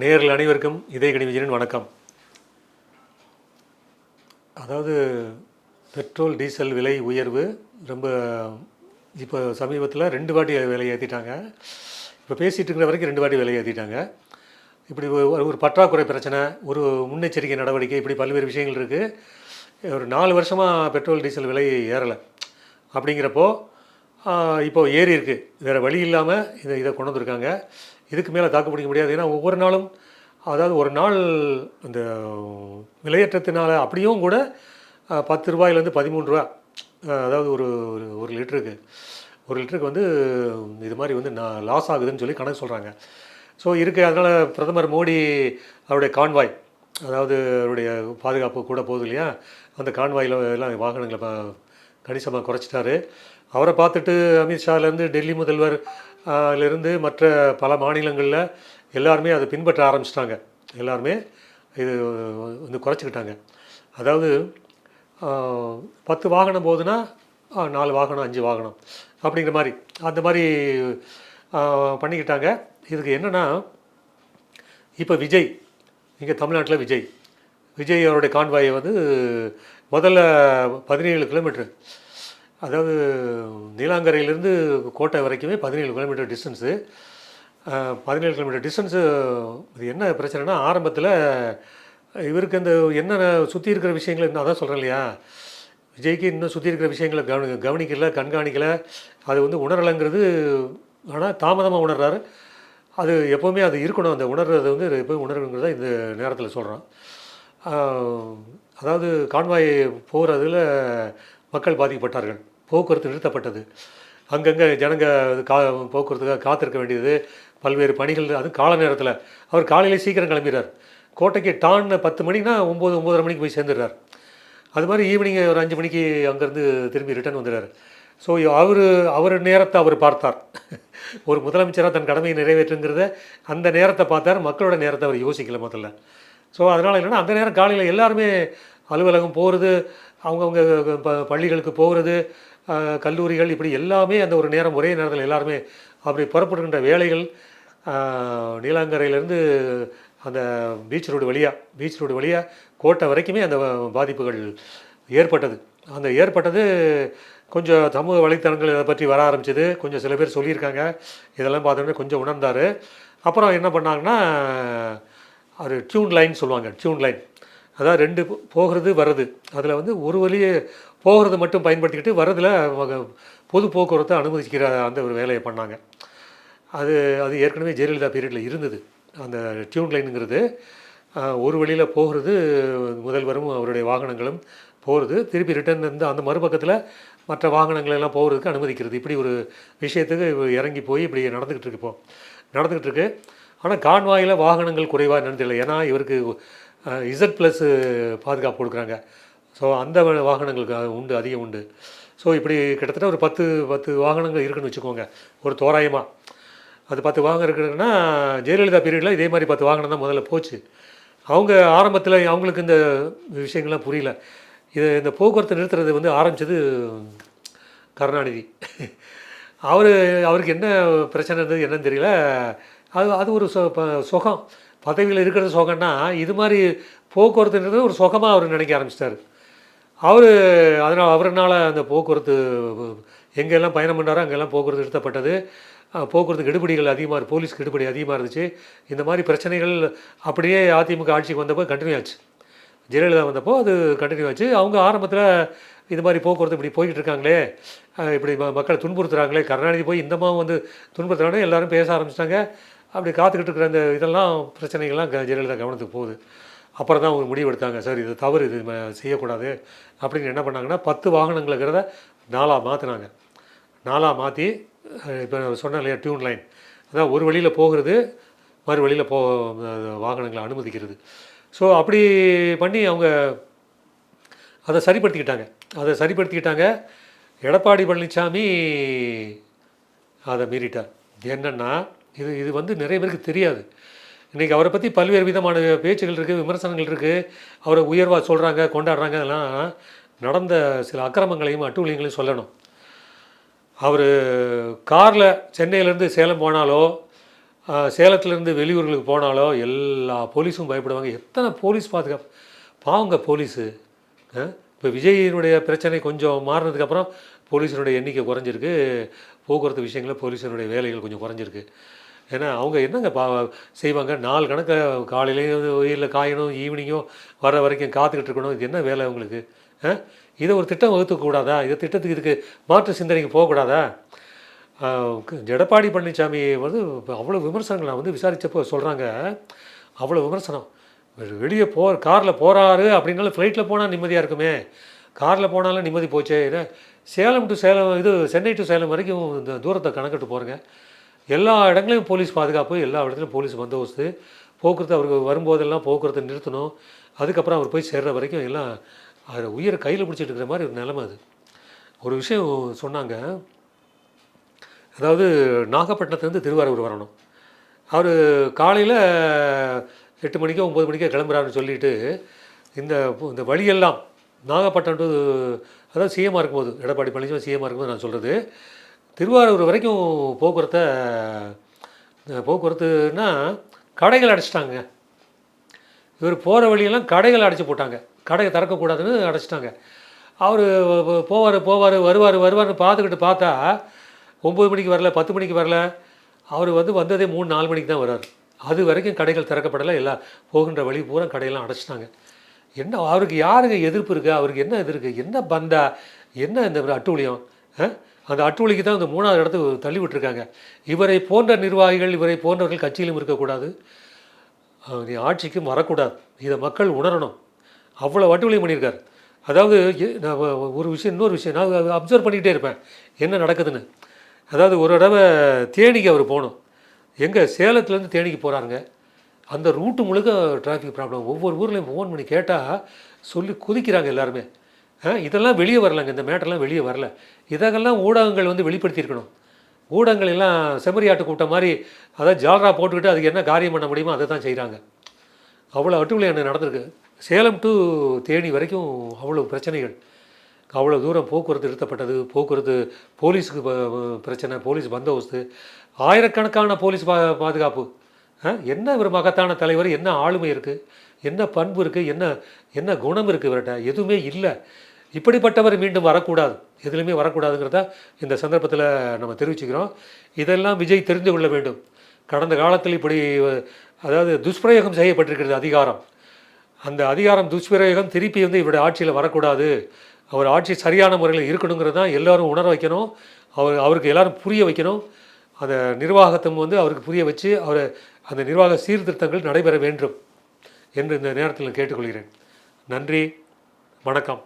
நேயர்கள் அனைவருக்கும் இதயக்கனி விஜயனின் வணக்கம். அதாவது பெட்ரோல் டீசல் விலை உயர்வு ரொம்ப இப்போ சமீபத்தில் 2 வாட்டி விலை ஏற்றிட்டாங்க. இப்போ பேசிகிட்டு இருக்கிற வரைக்கும் 2 வாட்டி விலை ஏற்றிட்டாங்க. இப்படி ஒரு பற்றாக்குறை பிரச்சனை, ஒரு முன்னெச்சரிக்கை நடவடிக்கை, இப்படி பல்வேறு விஷயங்கள் இருக்குது. ஒரு 4 வருஷமாக பெட்ரோல் டீசல் விலை ஏறலை. அப்படிங்கிறப்போ இப்போது ஏறி இருக்குது. வேறு வழி இல்லாமல் இதை கொண்டு வந்திருக்காங்க. இதுக்கு மேலே தாக்கு பிடிக்க முடியாது. ஏன்னா ஒவ்வொரு நாளும், அதாவது ஒரு நாள் அந்த விலையேற்றத்தினால் அப்படியும் கூட 10 ரூபாயிலேருந்து 13 ரூபா, அதாவது ஒரு ஒரு லிட்டருக்கு வந்து இது மாதிரி வந்து லாஸ் ஆகுதுன்னு சொல்லி கணக்கு சொல்கிறாங்க. ஸோ இருக்குது. அதனால் பிரதமர் மோடி அவருடைய கான்வாய், அதாவது அவருடைய பாதுகாப்பு கூட போகுது இல்லையா, அந்த கான்வாயில் எல்லாம் வாகனங்களை கணிசமாக குறைச்சிட்டாரு. அவரை பார்த்துட்டு அமித்ஷாலேருந்து டெல்லி முதல்வர் லேருந்து மற்ற பல மாநிலங்களில் எல்லாருமே அதை பின்பற்ற ஆரம்பிச்சிட்டாங்க. எல்லாருமே இது வந்து குறைச்சிக்கிட்டாங்க. அதாவது 10 வாகனம் போகுதுன்னா 4 வாகனம் 5 வாகனம் அப்படிங்கிற மாதிரி அந்த மாதிரி பண்ணிக்கிட்டாங்க. இதுக்கு என்னென்னா, இப்போ விஜய் இங்கே தமிழ்நாட்டில் விஜய் அவருடைய கான்வாயை வந்து முதல்ல 17 கிலோமீட்டர், அதாவது நீலாங்கரையிலேருந்து கோட்டை வரைக்குமே 17 கிலோமீட்டர் டிஸ்டன்ஸு. 17 kilometre distance. இது என்ன பிரச்சனைனா, ஆரம்பத்தில் இவருக்கு இந்த என்ன சுற்றி இருக்கிற விஷயங்கள் இன்னும் அதான் சொல்கிறேன் இல்லையா, விஜய்க்கு இன்னும் சுற்றி இருக்கிற விஷயங்களை கவனிக்கலை, கண்காணிக்கலை. அது வந்து உணரலைங்கிறது. ஆனால் தாமதமாக உணர்றாரு. அது எப்போவுமே அது இருக்கணும். அந்த உணர்றது வந்து எப்போயும் உணர்வுங்கிறத இந்த நேரத்தில் சொல்கிறான். அதாவது கான்வாய் போகிறதுல மக்கள் பாதிக்கப்பட்டார்கள். போக்குவரத்து நிறுத்தப்பட்டது. அங்கங்கே ஜனங்க போக்குவரத்துக்காக காத்திருக்க வேண்டியது, பல்வேறு பணிகள். அது கால நேரத்தில் அவர் காலையிலே சீக்கிரம் கிளம்பிடுறார். கோட்டைக்கு டான்னு 10 மணினா 9-9:30 மணிக்கு போய் சேர்ந்துடுறார். அது மாதிரி ஈவினிங் ஒரு 5 மணிக்கு அங்கேருந்து திரும்பி ரிட்டர்ன் வந்துடுறார். ஸோ அவர் நேரத்தை அவர் பார்த்தார். ஒரு முதலமைச்சராக தன் கடமையை நிறைவேற்றுங்கிறத அந்த நேரத்தை பார்த்தார். மக்களோட நேரத்தை அவர் யோசிக்கலை முதல்ல. ஸோ அதனால் என்னென்னா, அந்த நேரம் காலையில் எல்லாருமே அலுவலகம் போகிறது, அவங்கவுங்க பள்ளிகளுக்கு போகிறது, கல்லூரிகள், இப்படி எல்லாமே அந்த ஒரு நேரம் ஒரே நேரத்தில் எல்லாருமே அப்படி புறப்படுகின்ற வேலைகள். நீலாங்கரையிலேருந்து அந்த பீச் ரோடு வழியாக கோட்டை வரைக்குமே அந்த பாதிப்புகள் ஏற்பட்டது. அந்த ஏற்பட்டது கொஞ்சம் சமூக வலைத்தளங்கள் இதை பற்றி வர ஆரம்பிச்சது. கொஞ்சம் சில பேர் சொல்லியிருக்காங்க. இதெல்லாம் பார்த்தோன்னே கொஞ்சம் உணர்ந்தார். அப்புறம் என்ன பண்ணாங்கன்னா, அது டியூன் லைன் சொல்லுவாங்க. டியூன் லைன், அதாவது 2 போகிறது வர்றது, அதில் வந்து ஒரு வழியே போகிறது மட்டும் பயன்படுத்திக்கிட்டு வர்றதில் பொது போக்குவரத்தை அனுமதிக்கிற அந்த ஒரு வேலையை பண்ணாங்க. அது ஏற்கனவே ஜெயலலிதா பீரியடில் இருந்தது. அந்த டியூன் லைனுங்கிறது ஒரு வழியில் போகிறது, முதல்வரும் அவருடைய வாகனங்களும் போகிறது, திருப்பி ரிட்டர்ன் இருந்து அந்த மறுபக்கத்தில் மற்ற வாகனங்கள் எல்லாம் போகிறதுக்கு அனுமதிக்கிறது. இப்படி ஒரு விஷயத்துக்கு இறங்கி போய் இப்படி நடந்துக்கிட்டு இருக்கு. ஆனால் கான்வாயில் வாகனங்கள் குறைவாக நடந்ததில்லை. ஏன்னா இவருக்கு Z+ பாதுகாப்பு கொடுக்குறாங்க. ஸோ அந்த வாகனங்களுக்கு உண்டு, அதிகம் உண்டு. ஸோ இப்படி கிட்டத்தட்ட ஒரு 10 வாகனங்கள் இருக்குதுன்னு வச்சுக்கோங்க, ஒரு தோராயமாக. அது 10 வாகனம் இருக்குதுன்னா, ஜெயலலிதா பீரியடில் இதே மாதிரி 10 வாகனம் தான் முதல்ல போச்சு. அவங்க ஆரம்பத்தில் அவங்களுக்கு இந்த விஷயங்கள்லாம் புரியல. இந்த போக்குவரத்தை நிறுத்துறது வந்து ஆரம்பித்தது கருணாநிதி. அவருக்கு என்ன பிரச்சனை இருந்தது என்னன்னு தெரியல. அது ஒரு சுகம், பதவியில் இருக்கிறது சுகம்னா, இது மாதிரி போக்குவரத்துன்றது ஒரு சுகமாக அவர் நினைக்க ஆரம்பிச்சிட்டார். அவர்னால் அந்த போக்குவரத்து எங்கெல்லாம் பயணம் பண்ணுறாரோ அங்கெல்லாம் போக்குவரத்து நிறுத்தப்பட்டது. போக்குவரத்து கெடுபிடிகள் அதிகமாக, போலீஸ் கெடுபிடி அதிகமாக இருந்துச்சு. இந்த மாதிரி பிரச்சனைகள் அப்படியே அதிமுக ஆட்சிக்கு வந்தப்போ கண்டினியூ ஆச்சு. ஜெயலலிதா வந்தப்போ அது கண்டினியூ ஆச்சு. அவங்க ஆரம்பத்தில் இது மாதிரி போக்குவரத்து இப்படி போய்கிட்டு இருக்காங்களே, இப்படி மக்களை துன்புறுத்துகிறாங்களே, கருணாநிதி போய் இந்தமாவும் வந்து துன்புறுத்துறாங்களே, எல்லோரும் பேச ஆரம்பிச்சிட்டாங்க. அப்படி காத்துக்கிட்டு இருக்கிற அந்த இதெல்லாம் பிரச்சனைகள்லாம் ஜெயலலிதா கவனத்துக்கு போகுது. அப்புறம் தான் அவங்க முடிவு எடுத்தாங்க, சார் இது தவறு, இது செய்யக்கூடாது அப்படின்னு. என்ன பண்ணாங்கன்னா, 10 வாகனங்களுங்கிறத 4ஆக மாற்றினாங்க. 4ஆக மாற்றி, இப்போ சொன்னேன் இல்லையா, டியூன் லைன், அதான் ஒரு வழியில் போகிறது, மறு வழியில் வாகனங்களை அனுமதிக்கிறது. ஸோ அப்படி பண்ணி அவங்க அதை சரிப்படுத்திக்கிட்டாங்க. எடப்பாடி பழனிசாமி அதை மீறிட்டார். என்னென்னா, இது வந்து நிறைய பேருக்கு தெரியாது. இன்றைக்கி அவரை பற்றி பல்வேறு விதமான பேச்சுகள் இருக்குது, விமர்சனங்கள் இருக்குது. அவரை உயர்வாக சொல்கிறாங்க, கொண்டாடுறாங்க. அதெல்லாம் நடந்த சில அக்கிரமங்களையும் அட்டூழியங்களையும் சொல்லணும். அவர் காரில் சென்னையிலேருந்து சேலம் போனாலோ, சேலத்துலேருந்து வெளியூர்களுக்கு போனாலோ எல்லா போலீஸும் பயப்படுவாங்க. எத்தனை போலீஸ் பாதுகாப்பு, பாவங்க போலீஸு. இப்போ விஜயினுடைய பிரச்சனை கொஞ்சம் மாறினதுக்கப்புறம் போலீஸினுடைய எண்ணிக்கை குறைஞ்சிருக்கு, போக்குவரத்து விஷயங்களில் போலீஸினுடைய வேலைகள் கொஞ்சம் குறைஞ்சிருக்கு. ஏன்னா அவங்க என்னங்க செய்வாங்க, நாள் கணக்கில் காலையிலேயும் வெயிலில் காயணும், ஈவினிங்கும் வர வரைக்கும் காத்துக்கிட்டு இருக்கணும். இது என்ன வேலை அவங்களுக்கு? இதை ஒரு திட்டம் வகுத்துக்கூடாதா? இதை திட்டத்துக்கு இதுக்கு மாற்று சிந்தனைக்கு போகக்கூடாதா? எடப்பாடி பழனிசாமி வந்து அவ்வளோ விமர்சனங்கள் நான் வந்து விசாரித்தப்போ சொல்கிறாங்க, அவ்வளோ விமர்சனம். வெளியே காரில் போகிறாரு அப்படின்னாலும் ஃப்ளைட்டில் போனால் நிம்மதியாக இருக்குமே, காரில் போனாலும் நிம்மதி போச்சே. ஏன்னா சேலம் டு சேலம், இது சென்னை டு சேலம் வரைக்கும் இந்த தூரத்தை கணக்கிட்டு போகிறேங்க. எல்லா இடங்களையும் போலீஸ் பாதுகாப்பு, எல்லா இடத்துலையும் போலீஸ் பந்தோபஸ்து, போக்குவரத்து அவருக்கு வரும்போதெல்லாம் போக்குவரத்தை நிறுத்தணும். அதுக்கப்புறம் அவர் போய் சேர்ற வரைக்கும் எல்லாம் அதில் உயிரை கையில் பிடிச்சிட்டு இருக்கிற மாதிரி ஒரு நிலைமை. அது ஒரு விஷயம் சொன்னாங்க, அதாவது நாகப்பட்டினத்துலேருந்து திருவாரூர் வரணும். அவர் காலையில் 8 மணிக்கோ 9 மணிக்கோ கிளம்புறாருன்னு சொல்லிவிட்டு இந்த வழியெல்லாம் நாகப்பட்டினம் டு, அதாவது சிஎம்மாக இருக்கும்போது, எடப்பாடி பழனிசாமி சிஎம்மாக இருக்கும்போது நான் சொல்கிறது, திருவாரூர் வரைக்கும் போக்குவரத்துனா கடைகள் அடைச்சிட்டாங்க. இவர் போகிற வழியெல்லாம் கடைகள் அடைச்சி போட்டாங்க, கடையை திறக்கக்கூடாதுன்னு அடைச்சிட்டாங்க. அவர் வருவார்னு பார்த்தா 9 மணிக்கு வரல, 10 மணிக்கு வரல. அவர் வந்ததே 3-4 மணிக்கு தான் வர்றார். அது வரைக்கும் கடைகள் திறக்கப்படலை, எல்லாம் போகின்ற வழி பூரா கடையெல்லாம் அடைச்சிட்டாங்க. என்ன அவருக்கு யாருங்க எதிர்ப்பு இருக்குது? அவருக்கு என்ன இது இருக்குது? என்ன பந்தா, என்ன இந்த அட்டூழியம்? அந்த அட்டூழிக்கு தான் இந்த 3வது இடத்துக்கு தள்ளி விட்டுருக்காங்க. இவரை போன்ற நிர்வாகிகள், இவரை போன்றவர்கள் கட்சியிலும் இருக்கக்கூடாது, ஆட்சிக்கும் வரக்கூடாது. இதை மக்கள் உணரணும். அவ்வளோ அட்டூழியம் பண்ணியிருக்கார். அதாவது இன்னொரு விஷயம் நான் அப்சர்வ் பண்ணிக்கிட்டே இருப்பேன் என்ன நடக்குதுன்னு. அதாவது ஒரு தடவை தேனிக்கு அவர் போகணும், எங்கே சேலத்துலேருந்து தேனிக்கு போகிறாருங்க. அந்த ரூட்டு முழுக்க டிராஃபிக் ப்ராப்ளம். ஒவ்வொரு ஊர்லேயும் ஃபோன் பண்ணி கேட்டால் சொல்லி குதிக்கிறாங்க எல்லாருமே. இதெல்லாம் வெளியே வரலங்க, இந்த மேட்டர்லாம் வெளியே வரல. இதெல்லாம் ஊடகங்கள் வெளிப்படுத்தியிருக்கணும். ஊடகங்கள் எல்லாம் செம்மறியாட்டு கூட்டம் மாதிரி, அதாவது ஜாலரா போட்டுக்கிட்டு அதுக்கு என்ன காரியம் பண்ண முடியுமோ அதை தான் செய்கிறாங்க. அவ்வளோ அட்டூழியம் நடந்திருக்கு. சேலம் டு தேனி வரைக்கும் அவ்வளோ பிரச்சனைகள், அவ்வளோ தூரம் போக்குவரத்து நிறுத்தப்பட்டது, போக்குவரத்து போலீஸுக்கு பிரச்சனை, போலீஸ் பந்தோபஸ்து, ஆயிரக்கணக்கான போலீஸ் பாதுகாப்பு. என்ன ஒரு மகத்தான தலைவர், என்ன ஆளுமை இருக்குது, என்ன பண்பு இருக்குது, என்ன குணம் இருக்குது இவர்கிட்ட? எதுவுமே இல்லை. இப்படிப்பட்டவர் மீண்டும் வரக்கூடாது, எதுலையுமே வரக்கூடாதுங்கிறத இந்த சந்தர்ப்பத்தில் நம்ம தெரிவிச்சுக்கிறோம். இதெல்லாம் விஜய் தெரிந்து கொள்ள வேண்டும். கடந்த காலத்தில் இப்படி அதாவது துஷ்பிரயோகம் செய்யப்பட்டிருக்கிறது அதிகாரம். அந்த அதிகாரம் துஷ்பிரயோகம் திருப்பி இவருடைய ஆட்சியில் வரக்கூடாது. அவர் ஆட்சி சரியான முறையில் இருக்கணுங்கிறது தான் எல்லோரும் உணர வைக்கணும். அவருக்கு எல்லோரும் புரிய வைக்கணும். அந்த நிர்வாகத்தை அவருக்கு புரிய வச்சு அந்த நிர்வாக சீர்திருத்தங்கள் நடைபெற வேண்டும் என்று இந்த நேரத்தில் கேட்டுக்கொள்கிறேன். நன்றி, வணக்கம்.